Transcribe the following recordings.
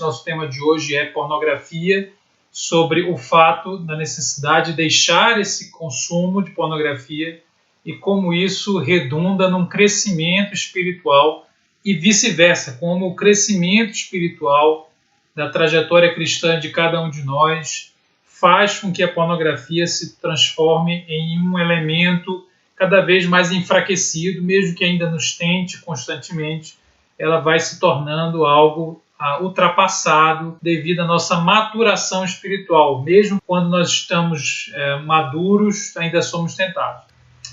Nosso tema de hoje é pornografia, sobre o fato da necessidade de deixar esse consumo de pornografia e como isso redunda num crescimento espiritual e vice-versa, como o crescimento espiritual da trajetória cristã de cada um de nós faz com que a pornografia se transforme em um elemento cada vez mais enfraquecido, mesmo que ainda nos tente constantemente, ela vai se tornando algo ultrapassado devido à nossa maturação espiritual. Mesmo quando nós estamos maduros, ainda somos tentados.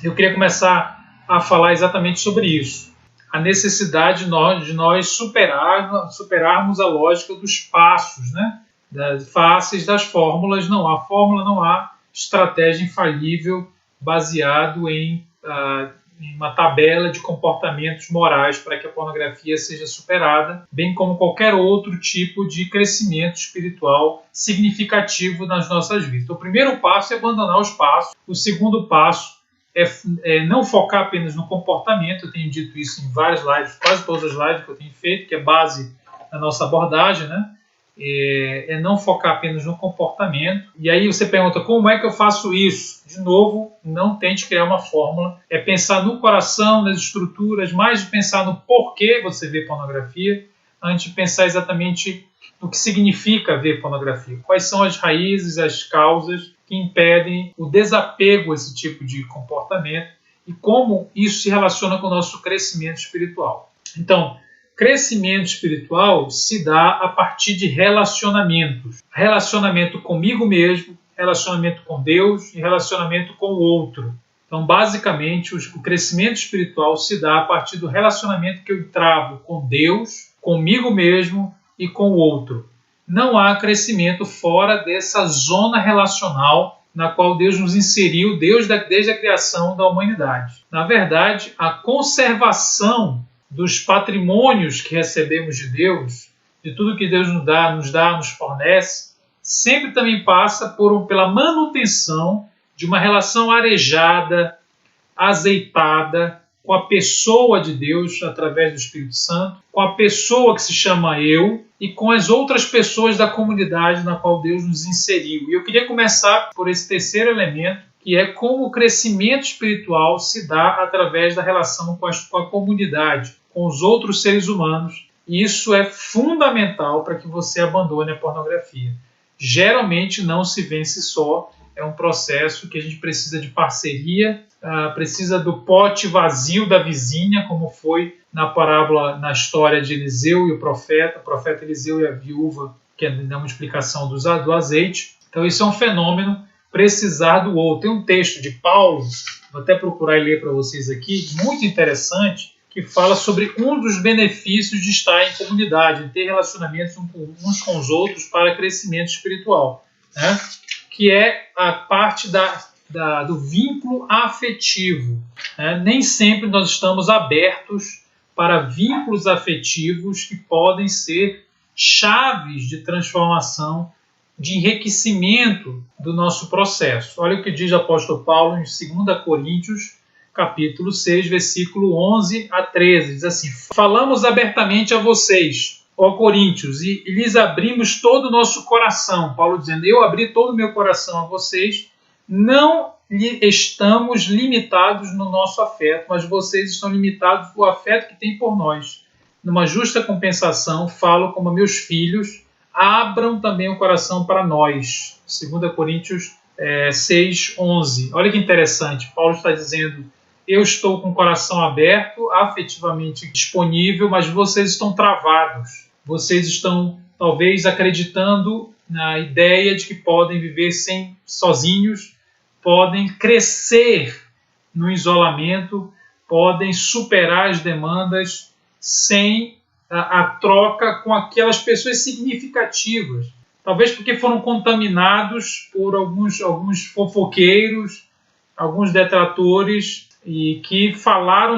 Eu queria começar a falar exatamente sobre isso. A necessidade de nós superarmos a lógica dos passos, né? Das faces das fórmulas. Não há fórmula, não há estratégia infalível baseado em uma tabela de comportamentos morais para que a pornografia seja superada, bem como qualquer outro tipo de crescimento espiritual significativo nas nossas vidas. Então, o primeiro passo é abandonar os passos. O segundo passo é não focar apenas no comportamento. Eu tenho dito isso em várias lives, quase todas as lives que eu tenho feito, que é base da nossa abordagem, né? É não focar apenas no comportamento. E aí você pergunta, como é que eu faço isso? De novo, não tente criar uma fórmula. É pensar no coração, nas estruturas, mais de pensar no porquê você vê pornografia, antes de pensar exatamente no que significa ver pornografia. Quais são as raízes, as causas que impedem o desapego a esse tipo de comportamento e como isso se relaciona com o nosso crescimento espiritual. Então, crescimento espiritual se dá a partir de relacionamentos. Relacionamento comigo mesmo, relacionamento com Deus e relacionamento com o outro. Então, basicamente, o crescimento espiritual se dá a partir do relacionamento que eu travo com Deus, comigo mesmo e com o outro. Não há crescimento fora dessa zona relacional na qual Deus nos inseriu desde a criação da humanidade. Na verdade, a conservação dos patrimônios que recebemos de Deus, de tudo que Deus nos fornece, sempre também passa pela manutenção de uma relação arejada, azeitada, com a pessoa de Deus através do Espírito Santo, com a pessoa que se chama eu e com as outras pessoas da comunidade na qual Deus nos inseriu. E eu queria começar por esse terceiro elemento, que é como o crescimento espiritual se dá através da relação com a comunidade, com os outros seres humanos. E isso é fundamental para que você abandone a pornografia. Geralmente não se vence só, é um processo que a gente precisa de parceria, precisa do pote vazio da vizinha, como foi na parábola, na história de Eliseu e o profeta Eliseu e a viúva, que dá uma explicação do azeite. Então isso é um fenômeno, precisar do outro. Tem um texto de Paulo, vou até procurar e ler para vocês aqui, muito interessante, que fala sobre um dos benefícios de estar em comunidade, de ter relacionamentos uns com os outros para crescimento espiritual, né? Que é a parte do vínculo afetivo, né? Nem sempre nós estamos abertos para vínculos afetivos que podem ser chaves de transformação, de enriquecimento do nosso processo. Olha o que diz o apóstolo Paulo em 2 Coríntios, capítulo 6, versículo 11 a 13. Diz assim: falamos abertamente a vocês, ó Coríntios, e lhes abrimos todo o nosso coração. Paulo dizendo, eu abri todo o meu coração a vocês, não estamos limitados no nosso afeto, mas vocês estão limitados no afeto que têm por nós. Numa justa compensação, falo como a meus filhos, abram também o coração para nós. 2 Coríntios 6, 11. Olha que interessante, Paulo está dizendo, eu estou com o coração aberto, afetivamente disponível, mas vocês estão travados. Vocês estão, talvez, acreditando na ideia de que podem viver sozinhos, podem crescer no isolamento, podem superar as demandas sem a troca com aquelas pessoas significativas. Talvez porque foram contaminados por alguns fofoqueiros, alguns detratores, e que falaram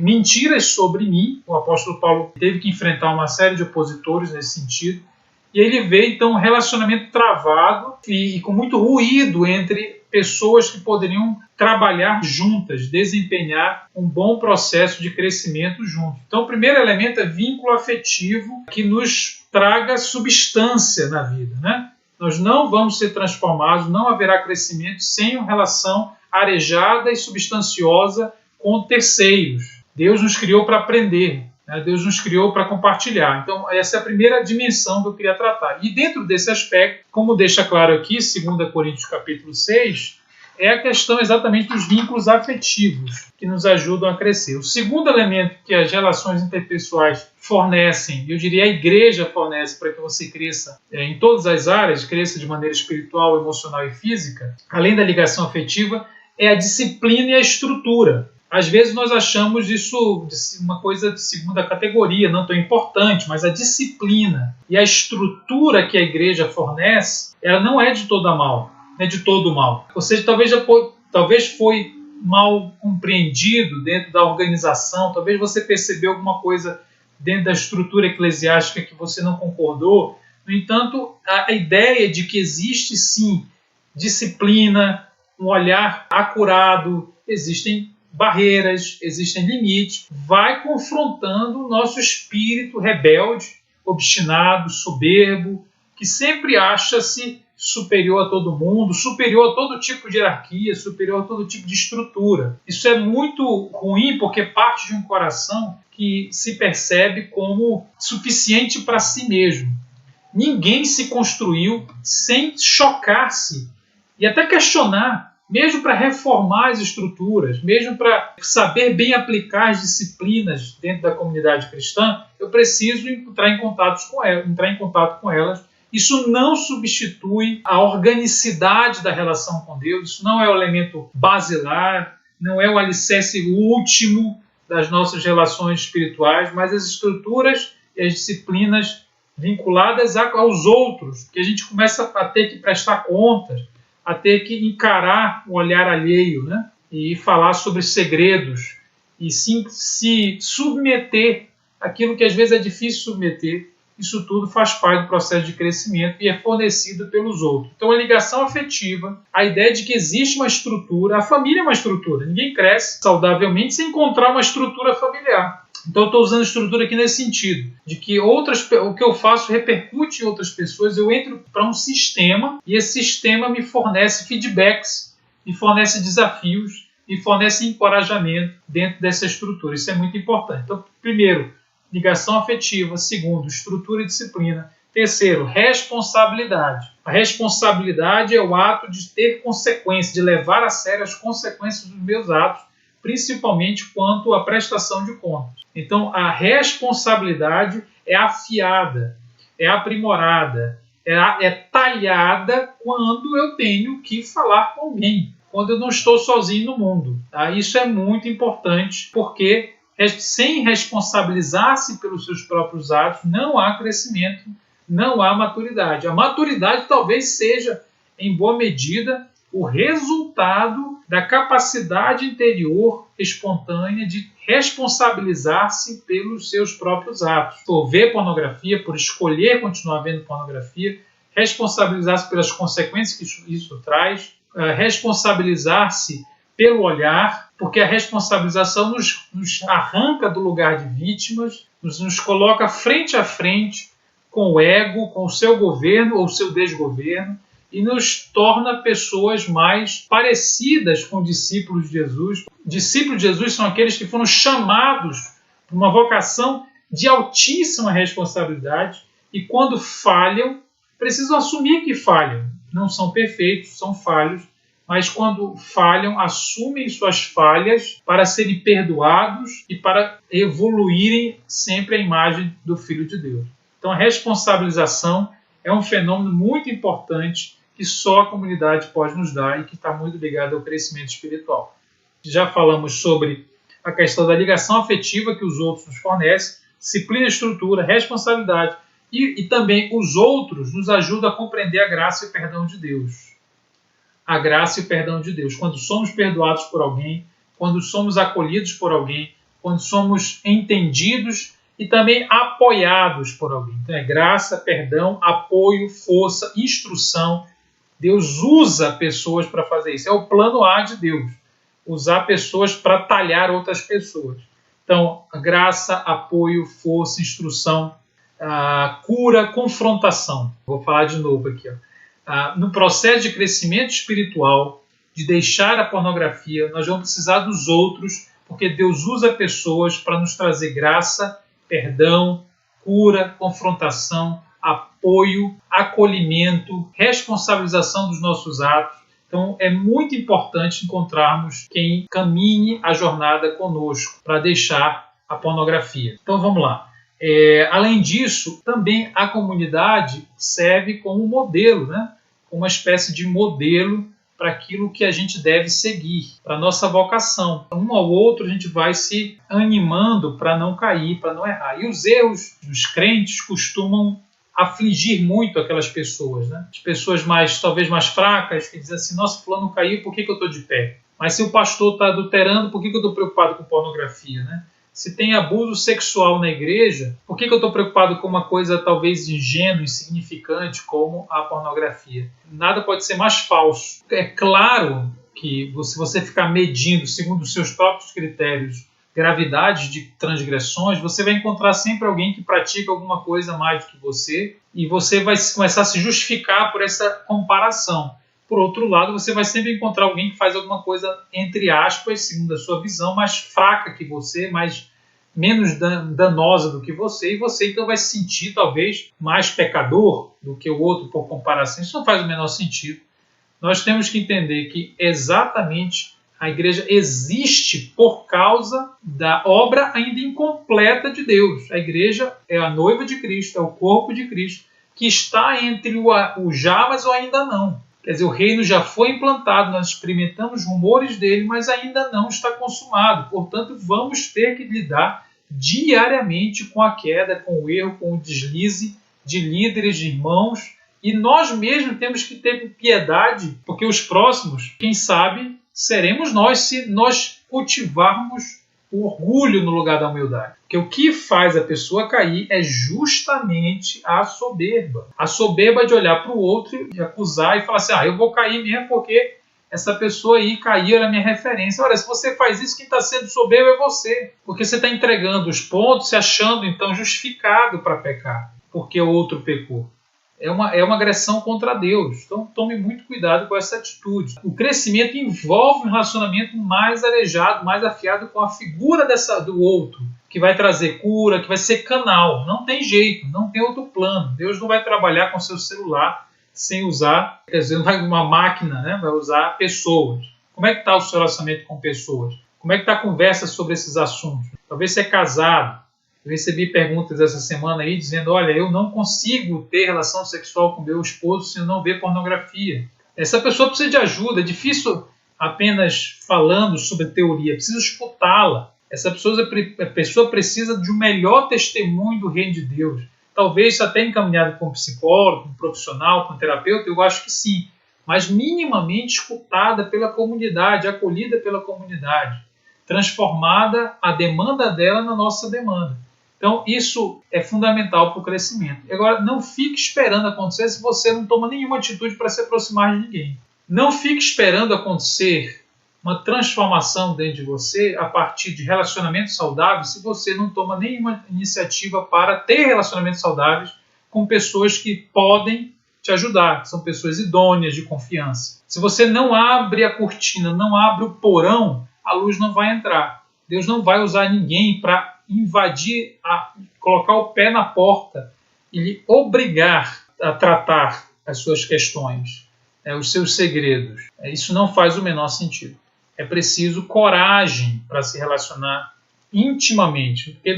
mentiras sobre mim. O apóstolo Paulo teve que enfrentar uma série de opositores nesse sentido. E ele vê, então, um relacionamento travado e com muito ruído entre pessoas que poderiam trabalhar juntas, desempenhar um bom processo de crescimento juntos. Então, o primeiro elemento é vínculo afetivo que nos traga substância na vida, né? Nós não vamos ser transformados, não haverá crescimento sem uma relação arejada e substanciosa com terceiros. Deus nos criou para aprender, né? Deus nos criou para compartilhar. Então, essa é a primeira dimensão que eu queria tratar. E dentro desse aspecto, como deixa claro aqui, 2 Coríntios capítulo 6, é a questão exatamente dos vínculos afetivos que nos ajudam a crescer. O segundo elemento que as relações interpessoais fornecem, eu diria a igreja fornece para que você cresça em todas as áreas, cresça de maneira espiritual, emocional e física, além da ligação afetiva, é a disciplina e a estrutura. Às vezes nós achamos isso uma coisa de segunda categoria, não tão importante, mas a disciplina e a estrutura que a igreja fornece, ela não é de todo mal. É de todo mal. Ou seja, talvez foi mal compreendido dentro da organização, talvez você percebeu alguma coisa dentro da estrutura eclesiástica que você não concordou. No entanto, a ideia de que existe sim disciplina, um olhar acurado, existem barreiras, existem limites, vai confrontando o nosso espírito rebelde, obstinado, soberbo, que sempre acha-se superior a todo mundo, superior a todo tipo de hierarquia, superior a todo tipo de estrutura. Isso é muito ruim porque parte de um coração que se percebe como suficiente para si mesmo. Ninguém se construiu sem chocar-se e até questionar, mesmo para reformar as estruturas, mesmo para saber bem aplicar as disciplinas dentro da comunidade cristã, eu preciso entrar em contato com elas. Isso não substitui a organicidade da relação com Deus, isso não é o elemento basilar, não é o alicerce último das nossas relações espirituais, mas as estruturas e as disciplinas vinculadas aos outros, que a gente começa a ter que prestar contas, a ter que encarar o olhar alheio, né? E falar sobre segredos, e sim se submeter àquilo que às vezes é difícil submeter. Isso tudo faz parte do processo de crescimento e é fornecido pelos outros. Então, a ligação afetiva, a ideia de que existe uma estrutura, a família é uma estrutura. Ninguém cresce saudavelmente sem encontrar uma estrutura familiar. Então, eu estou usando estrutura aqui nesse sentido, de que o que eu faço repercute em outras pessoas, eu entro para um sistema e esse sistema me fornece feedbacks, me fornece desafios, me fornece encorajamento dentro dessa estrutura. Isso é muito importante. Então, primeiro, ligação afetiva. Segundo, estrutura e disciplina. Terceiro, responsabilidade. A responsabilidade é o ato de ter consequências, de levar a sério as consequências dos meus atos, principalmente quanto à prestação de contas. Então, a responsabilidade é afiada, é aprimorada, é talhada quando eu tenho que falar com alguém, quando eu não estou sozinho no mundo. Tá? Isso é muito importante, porque sem responsabilizar-se pelos seus próprios atos, não há crescimento, não há maturidade. A maturidade talvez seja, em boa medida, o resultado da capacidade interior espontânea de responsabilizar-se pelos seus próprios atos. Por ver pornografia, por escolher continuar vendo pornografia, responsabilizar-se pelas consequências que isso traz, responsabilizar-se pelo olhar, porque a responsabilização nos arranca do lugar de vítimas, nos coloca frente a frente com o ego, com o seu governo ou o seu desgoverno, e nos torna pessoas mais parecidas com discípulos de Jesus. Discípulos de Jesus são aqueles que foram chamados por uma vocação de altíssima responsabilidade e quando falham, precisam assumir que falham. Não são perfeitos, são falhos, mas quando falham, assumem suas falhas para serem perdoados e para evoluírem sempre à imagem do Filho de Deus. Então a responsabilização é um fenômeno muito importante que só a comunidade pode nos dar e que está muito ligado ao crescimento espiritual. Já falamos sobre a questão da ligação afetiva que os outros nos fornecem, disciplina, estrutura, responsabilidade e também os outros nos ajudam a compreender a graça e o perdão de Deus. A graça e o perdão de Deus. Quando somos perdoados por alguém, quando somos acolhidos por alguém, quando somos entendidos e também apoiados por alguém. Então é graça, perdão, apoio, força, instrução, Deus usa pessoas para fazer isso. É o plano A de Deus. Usar pessoas para talhar outras pessoas. Então, graça, apoio, força, instrução, cura, confrontação. Vou falar de novo aqui. No processo de crescimento espiritual, de deixar a pornografia, nós vamos precisar dos outros, porque Deus usa pessoas para nos trazer graça, perdão, cura, confrontação, apoio, acolhimento, responsabilização dos nossos atos. Então, é muito importante encontrarmos quem caminhe a jornada conosco para deixar a pornografia. Então, vamos lá. Além disso, também a comunidade serve como modelo, né? Como uma espécie de modelo para aquilo que a gente deve seguir, para a nossa vocação. Um ao outro a gente vai se animando para não cair, para não errar. E os erros dos crentes costumam afligir muito aquelas pessoas, né? As pessoas talvez mais fracas, que dizem assim, nossa, fulano caiu, por que eu estou de pé? Mas se o pastor está adulterando, por que eu estou preocupado com pornografia, né? Se tem abuso sexual na igreja, por que eu estou preocupado com uma coisa talvez ingênua, insignificante, como a pornografia? Nada pode ser mais falso. É claro que se você ficar medindo, segundo os seus próprios critérios, gravidade de transgressões, você vai encontrar sempre alguém que pratica alguma coisa mais do que você e você vai começar a se justificar por essa comparação. Por outro lado, você vai sempre encontrar alguém que faz alguma coisa, entre aspas, segundo a sua visão, mais fraca que você, menos danosa do que você, e você então vai se sentir talvez mais pecador do que o outro por comparação. Isso não faz o menor sentido. Nós temos que entender que exatamente a igreja existe por causa da obra ainda incompleta de Deus. A igreja é a noiva de Cristo, é o corpo de Cristo, que está entre o já, mas o ainda não. Quer dizer, o reino já foi implantado, nós experimentamos rumores dele, mas ainda não está consumado. Portanto, vamos ter que lidar diariamente com a queda, com o erro, com o deslize de líderes, de irmãos. E nós mesmos temos que ter piedade, porque os próximos, quem sabe, seremos nós se nós cultivarmos o orgulho no lugar da humildade. Porque o que faz a pessoa cair é justamente a soberba. A soberba de olhar para o outro e acusar e falar assim, eu vou cair mesmo porque essa pessoa aí caiu, era a minha referência. Olha, se você faz isso, quem está sendo soberbo é você. Porque você está entregando os pontos, se achando então justificado para pecar, porque o outro pecou. É uma agressão contra Deus. Então tome muito cuidado com essa atitude. O crescimento envolve um relacionamento mais arejado, mais afiado com a figura do outro, que vai trazer cura, que vai ser canal. Não tem jeito, não tem outro plano. Deus não vai trabalhar com seu celular sem usar, quer dizer, não vai uma máquina, né? Vai usar pessoas. Como é que está o seu relacionamento com pessoas? Como é que está a conversa sobre esses assuntos? Talvez você é casado. Eu recebi perguntas essa semana aí dizendo, olha, eu não consigo ter relação sexual com meu esposo se eu não ver pornografia. Essa pessoa precisa de ajuda, é difícil apenas falando sobre teoria, precisa escutá-la. Essa pessoa precisa de um melhor testemunho do reino de Deus. Talvez até encaminhado com um psicólogo, com um profissional, com um terapeuta, eu acho que sim. Mas minimamente escutada pela comunidade, acolhida pela comunidade, transformada a demanda dela na nossa demanda. Então, isso é fundamental para o crescimento. Agora, não fique esperando acontecer se você não toma nenhuma atitude para se aproximar de ninguém. Não fique esperando acontecer uma transformação dentro de você a partir de relacionamentos saudáveis se você não toma nenhuma iniciativa para ter relacionamentos saudáveis com pessoas que podem te ajudar, que são pessoas idôneas, de confiança. Se você não abre a cortina, não abre o porão, a luz não vai entrar. Deus não vai usar ninguém para invadir, colocar o pé na porta e lhe obrigar a tratar as suas questões, os seus segredos. Isso não faz o menor sentido. É preciso coragem para se relacionar intimamente, porque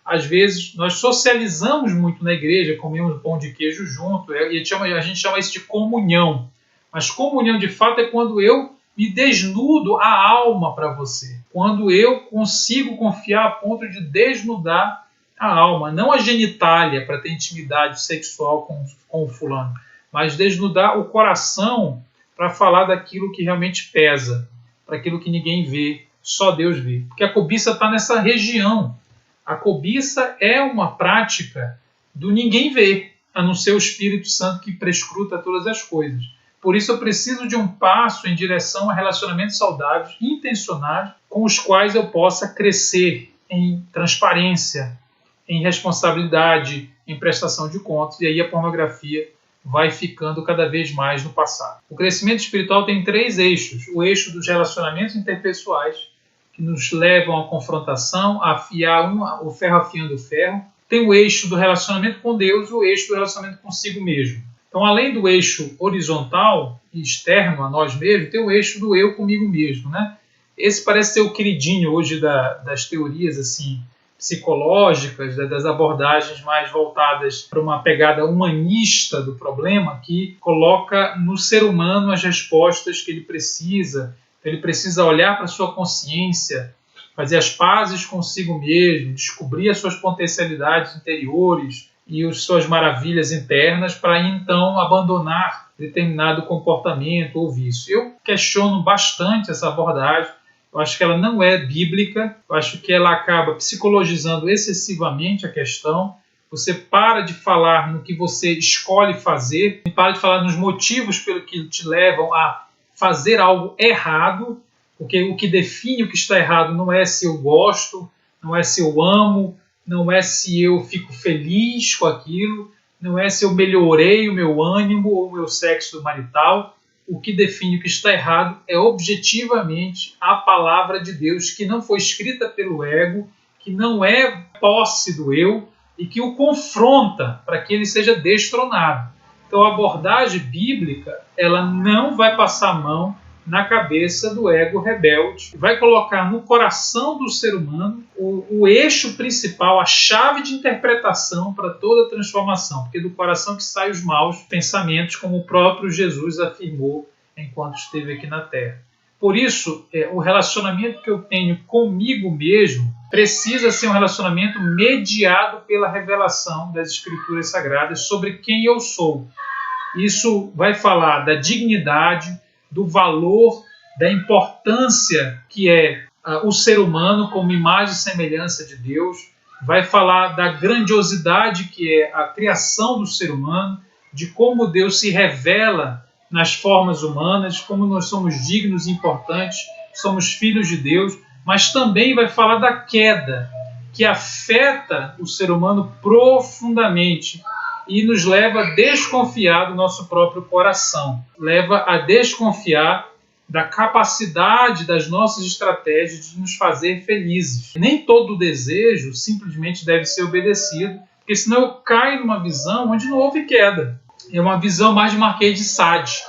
às vezes, nós socializamos muito na igreja, comemos pão de queijo junto, e a gente chama isso de comunhão. Mas comunhão, de fato, é quando eu me desnudo a alma para você. Quando eu consigo confiar a ponto de desnudar a alma. Não a genitália para ter intimidade sexual com o fulano, mas desnudar o coração para falar daquilo que realmente pesa, para aquilo que ninguém vê, só Deus vê. Porque a cobiça está nessa região. A cobiça é uma prática do ninguém vê, a não ser o Espírito Santo que prescruta todas as coisas. Por isso eu preciso de um passo em direção a relacionamentos saudáveis, intencionais, com os quais eu possa crescer em transparência, em responsabilidade, em prestação de contas, e aí a pornografia vai ficando cada vez mais no passado. O crescimento espiritual tem 3 eixos. O eixo dos relacionamentos interpessoais, que nos levam à confrontação, a afiar o ferro afiando o ferro. Tem o eixo do relacionamento com Deus e o eixo do relacionamento consigo mesmo. Então, além do eixo horizontal e externo a nós mesmos, tem o eixo do eu comigo mesmo, né? Esse parece ser o queridinho hoje das teorias assim, psicológicas, das abordagens mais voltadas para uma pegada humanista do problema, que coloca no ser humano as respostas que ele precisa. Ele precisa olhar para a sua consciência, fazer as pazes consigo mesmo, descobrir as suas potencialidades interiores e as suas maravilhas internas para então abandonar determinado comportamento ou vício. Eu questiono bastante essa abordagem. Eu acho que ela não é bíblica, eu acho que ela acaba psicologizando excessivamente a questão. Você para de falar no que você escolhe fazer, e para de falar nos motivos pelo que te levam a fazer algo errado, porque o que define o que está errado não é se eu gosto, não é se eu amo, não é se eu fico feliz com aquilo, não é se eu melhorei o meu ânimo ou o meu sexo marital. O que define o que está errado é objetivamente a palavra de Deus, que não foi escrita pelo ego, que não é posse do eu e que o confronta para que ele seja destronado. Então a abordagem bíblica ela não vai passar a mão na cabeça do ego rebelde, vai colocar no coração do ser humano o eixo principal, a chave de interpretação para toda a transformação, porque do coração que saem os maus pensamentos, como o próprio Jesus afirmou enquanto esteve aqui na Terra. Por isso, o relacionamento que eu tenho comigo mesmo precisa ser um relacionamento mediado pela revelação das Escrituras Sagradas sobre quem eu sou. Isso vai falar da dignidade, do valor, da importância que é o ser humano como imagem e semelhança de Deus, vai falar da grandiosidade que é a criação do ser humano, de como Deus se revela nas formas humanas, como nós somos dignos e importantes, somos filhos de Deus, mas também vai falar da queda, que afeta o ser humano profundamente e nos leva a desconfiar do nosso próprio coração, leva a desconfiar da capacidade das nossas estratégias de nos fazer felizes. Nem todo desejo simplesmente deve ser obedecido, porque senão eu caio numa visão onde não houve queda. É uma visão mais de Marquês de Sade,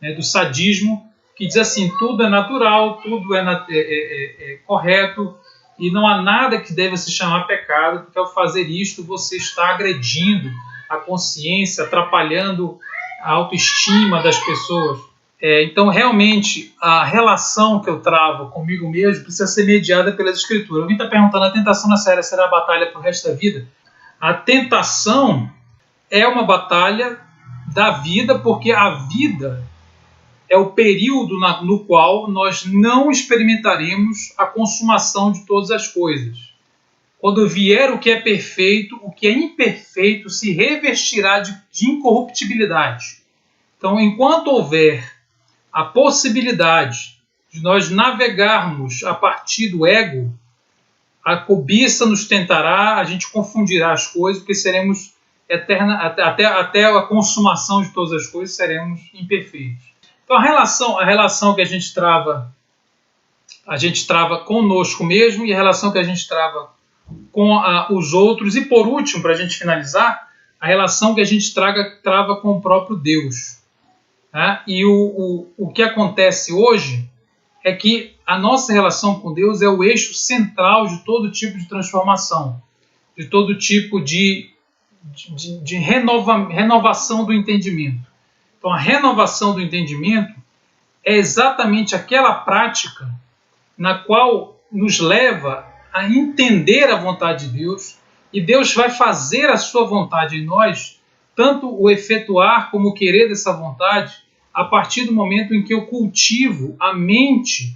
né, do sadismo, que diz assim, tudo é natural, tudo é correto, e não há nada que deva se chamar pecado, porque ao fazer isto você está agredindo a consciência, atrapalhando a autoestima das pessoas. Então, realmente, a relação que eu travo comigo mesmo precisa ser mediada pelas Escrituras. Alguém está perguntando, a tentação na série será a batalha para o resto da vida? A tentação é uma batalha da vida, porque a vida é o período no qual nós não experimentaremos a consumação de todas as coisas. Quando vier o que é perfeito, o que é imperfeito se revestirá de incorruptibilidade. Então, enquanto houver a possibilidade de nós navegarmos a partir do ego, a cobiça nos tentará, a gente confundirá as coisas, porque seremos até a consumação de todas as coisas, seremos imperfeitos. Então, a relação que a gente trava conosco mesmo e a relação que a gente trava com os outros, e por último, para a gente finalizar, a relação que a gente trava com o próprio Deus. Tá? E o que acontece hoje é que a nossa relação com Deus é o eixo central de todo tipo de transformação, de todo tipo de renovação do entendimento. Então, a renovação do entendimento é exatamente aquela prática na qual nos leva a entender a vontade de Deus, e Deus vai fazer a sua vontade em nós, tanto o efetuar como o querer dessa vontade, a partir do momento em que eu cultivo a mente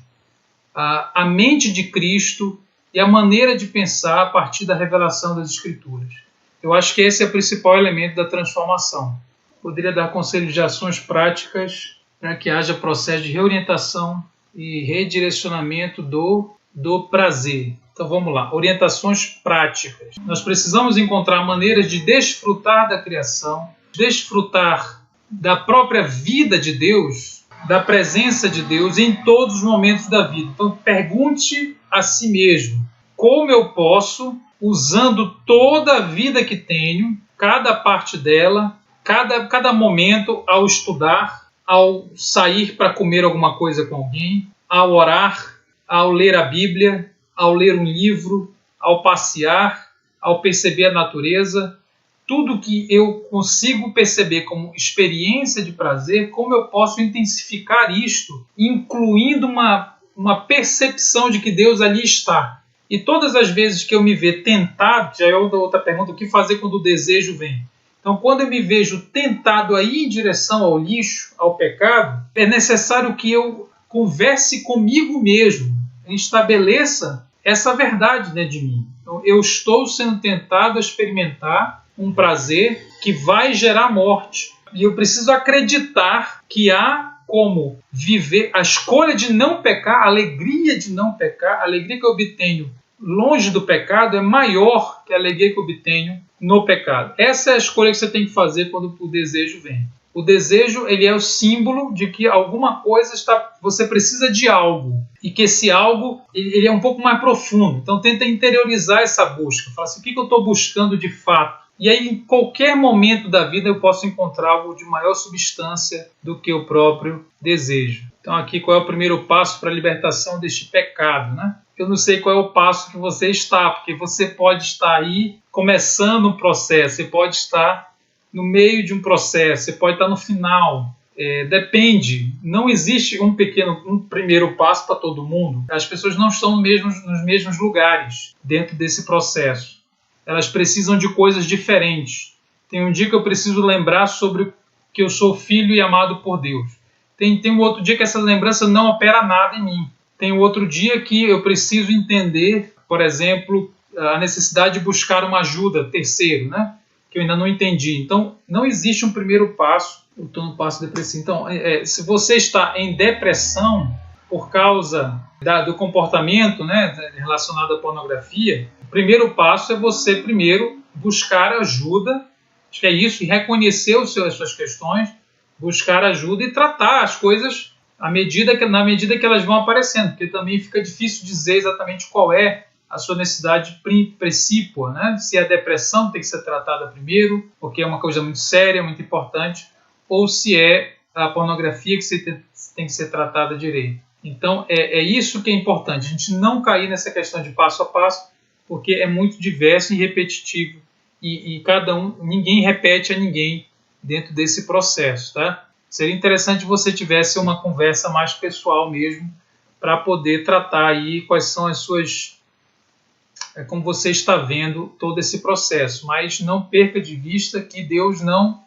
de Cristo e a maneira de pensar a partir da revelação das Escrituras. Eu acho que esse é o principal elemento da transformação. Poderia dar conselhos de ações práticas para que haja processo de reorientação e redirecionamento do prazer. Então vamos lá, orientações práticas. Nós precisamos encontrar maneiras de desfrutar da criação, desfrutar da própria vida de Deus, da presença de Deus em todos os momentos da vida. Então pergunte a si mesmo, como eu posso, usando toda a vida que tenho, cada parte dela, cada momento, ao estudar, ao sair para comer alguma coisa com alguém, ao orar, ao ler a Bíblia, ao ler um livro, ao passear, ao perceber a natureza, tudo que eu consigo perceber como experiência de prazer, como eu posso intensificar isto, incluindo uma percepção de que Deus ali está. E todas as vezes que eu me vejo tentado, já é outra pergunta, o que fazer quando o desejo vem? Então, quando eu me vejo tentado a ir em direção ao lixo, ao pecado, é necessário que eu converse comigo mesmo, estabeleça essa verdade dentro de mim. Então, eu estou sendo tentado a experimentar um prazer que vai gerar morte. E eu preciso acreditar que há como viver a escolha de não pecar, a alegria de não pecar, a alegria que eu obtenho longe do pecado é maior que a alegria que eu obtenho no pecado. Essa é a escolha que você tem que fazer quando o desejo vem. O desejo, ele é o símbolo de que alguma coisa você precisa de algo, e que esse algo ele é um pouco mais profundo. Então tenta interiorizar essa busca. Fala assim, o que eu estou buscando de fato? E aí, em qualquer momento da vida, eu posso encontrar algo de maior substância do que o próprio desejo. Então aqui, qual é o primeiro passo para a libertação deste pecado, né? Eu não sei qual é o passo que você está, porque você pode estar aí começando um processo, você pode estar no meio de um processo, você pode estar no final. Depende. Não existe um primeiro passo para todo mundo. As pessoas não estão nos mesmos lugares dentro desse processo. Elas precisam de coisas diferentes. Tem um dia que eu preciso lembrar sobre que eu sou filho e amado por Deus. Tem um outro dia que essa lembrança não opera nada em mim. Tem um outro dia que eu preciso entender, por exemplo, a necessidade de buscar uma ajuda, terceiro, né? Que eu ainda não entendi. Então, não existe um primeiro passo. Eu estou no passo depressivo. Então, se você está em depressão por causa do comportamento, né, relacionado à pornografia, o primeiro passo é você primeiro buscar ajuda, acho que é isso, e reconhecer as suas questões, buscar ajuda e tratar as coisas na medida que elas vão aparecendo, porque também fica difícil dizer exatamente qual é a sua necessidade precípua, né? Se a depressão tem que ser tratada primeiro, porque é uma coisa muito séria, muito importante, ou se é a pornografia que tem que ser tratada direito. Então, é isso que é importante, a gente não cair nessa questão de passo a passo, porque é muito diverso e repetitivo, e ninguém repete a ninguém dentro desse processo, tá? Seria interessante se você tivesse uma conversa mais pessoal mesmo, para poder tratar aí quais são as suas... como você está vendo todo esse processo. Mas não perca de vista que Deus não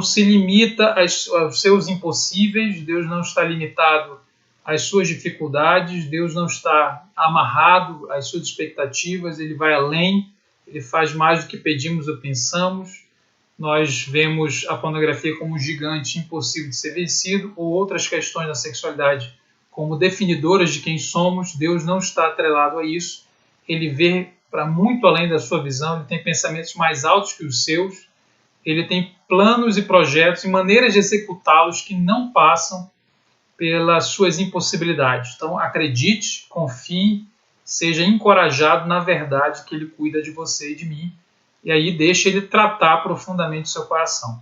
se limita aos seus impossíveis, Deus não está limitado às suas dificuldades, Deus não está amarrado às suas expectativas, Ele vai além, Ele faz mais do que pedimos ou pensamos. Nós vemos a pornografia como um gigante impossível de ser vencido, ou outras questões da sexualidade como definidoras de quem somos. Deus não está atrelado a isso. Ele vê para muito além da sua visão, ele tem pensamentos mais altos que os seus, ele tem planos e projetos e maneiras de executá-los que não passam pelas suas impossibilidades. Então acredite, confie, seja encorajado na verdade que ele cuida de você e de mim, e aí deixe ele tratar profundamente o seu coração.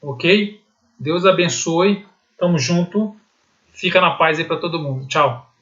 Ok? Deus abençoe, tamo junto, fica na paz aí para todo mundo. Tchau.